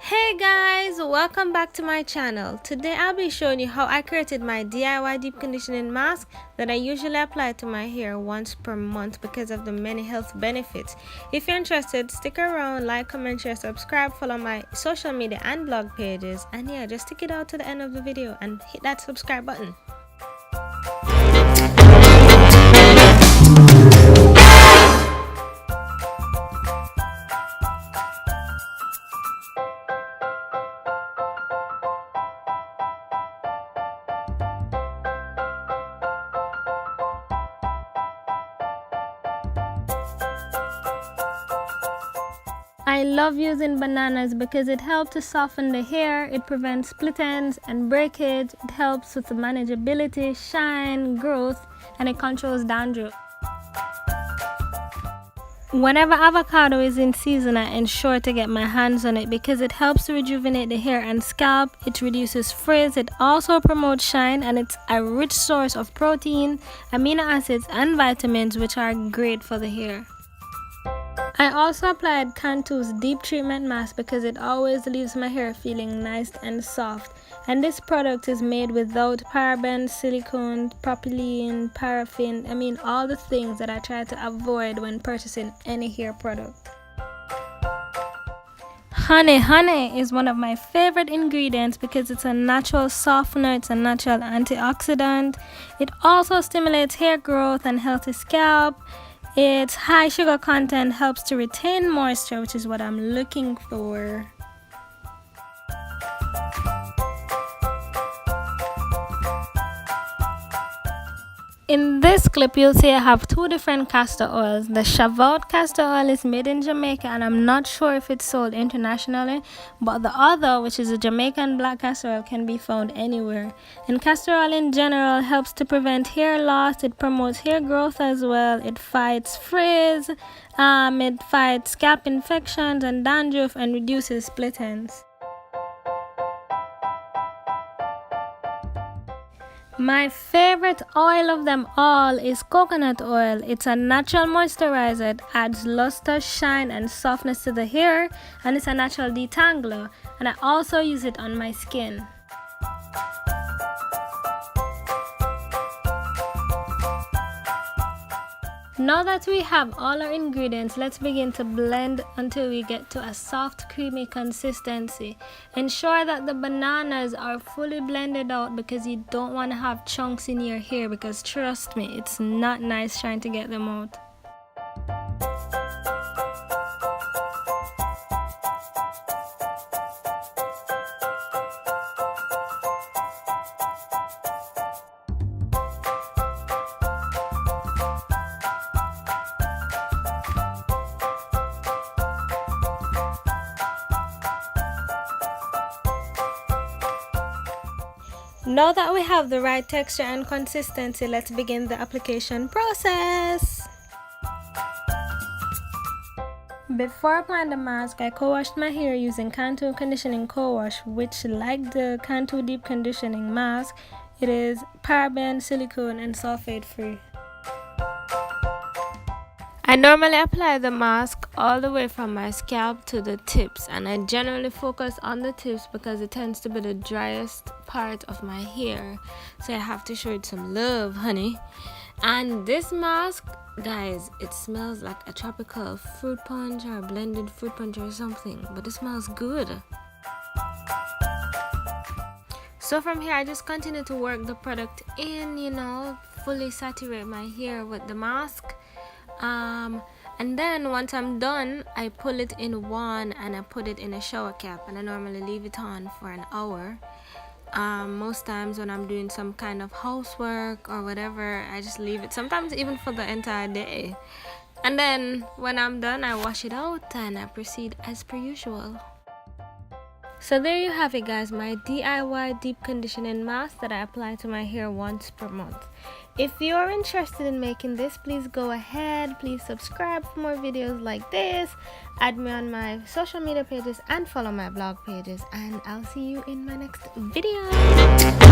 Hey guys, welcome back to my channel. Today I'll be showing you how I created my DIY deep conditioning mask that I usually apply to my hair once per month because of the many health benefits. If you're interested, stick around, like, comment, share, subscribe, follow my social media and blog pages, and yeah, just stick it out to the end of the video and hit that subscribe button. I love using bananas because it helps to soften the hair, it prevents split ends and breakage, it helps with the manageability, shine, growth, and it controls dandruff. Whenever avocado is in season, I ensure to get my hands on it because it helps to rejuvenate the hair and scalp, it reduces frizz, it also promotes shine, and it's a rich source of protein, amino acids, and vitamins which are great for the hair. I also applied Cantu's deep treatment mask because it always leaves my hair feeling nice and soft, and this product is made without parabens, silicone, propylene, paraffin, all the things that I try to avoid when purchasing any hair product. Honey is one of my favorite ingredients because it's a natural softener, it's a natural antioxidant, it also stimulates hair growth and healthy scalp. Its high sugar content helps to retain moisture, which is what I'm looking for. In this clip, you'll see I have two different castor oils. The Chavot castor oil is made in Jamaica, and I'm not sure if it's sold internationally, but the other, which is a Jamaican black castor oil, can be found anywhere. And castor oil in general helps to prevent hair loss, it promotes hair growth as well, it fights frizz, it fights scalp infections and dandruff, and reduces split ends. My favorite oil of them all is coconut oil. It's a natural moisturizer. It adds luster, shine, and softness to the hair, and it's a natural detangler. And I also use it on my skin. Now that we have all our ingredients, let's begin to blend until we get to a soft, creamy consistency. Ensure that the bananas are fully blended out because you don't want to have chunks in your hair, because trust me, it's not nice trying to get them out. Now that we have the right texture and consistency, let's begin the application process. Before applying the mask, I co-washed my hair using Cantu conditioning co-wash, which, like the Cantu deep conditioning mask, it is paraben, silicone, and sulfate free. I normally apply the mask all the way from my scalp to the tips, and I generally focus on the tips because it tends to be the driest part of my hair, so I have to show it some love, honey. And this mask, guys, it smells like a tropical fruit punch or a blended fruit punch or something, but it smells good. So from here, I just continue to work the product in, fully saturate my hair with the mask. And then once I'm done, I pull it in one and I put it in a shower cap, and I normally leave it on for an hour. Most times when I'm doing some kind of housework or whatever, I just leave it, sometimes even for the entire day. And then when I'm done, I wash it out and I proceed as per usual. So there you have it, guys, my DIY deep conditioning mask that I apply to my hair once per month. If you're interested in making this, please go ahead, please subscribe for more videos like this, add me on my social media pages and follow my blog pages, and I'll see you in my next video.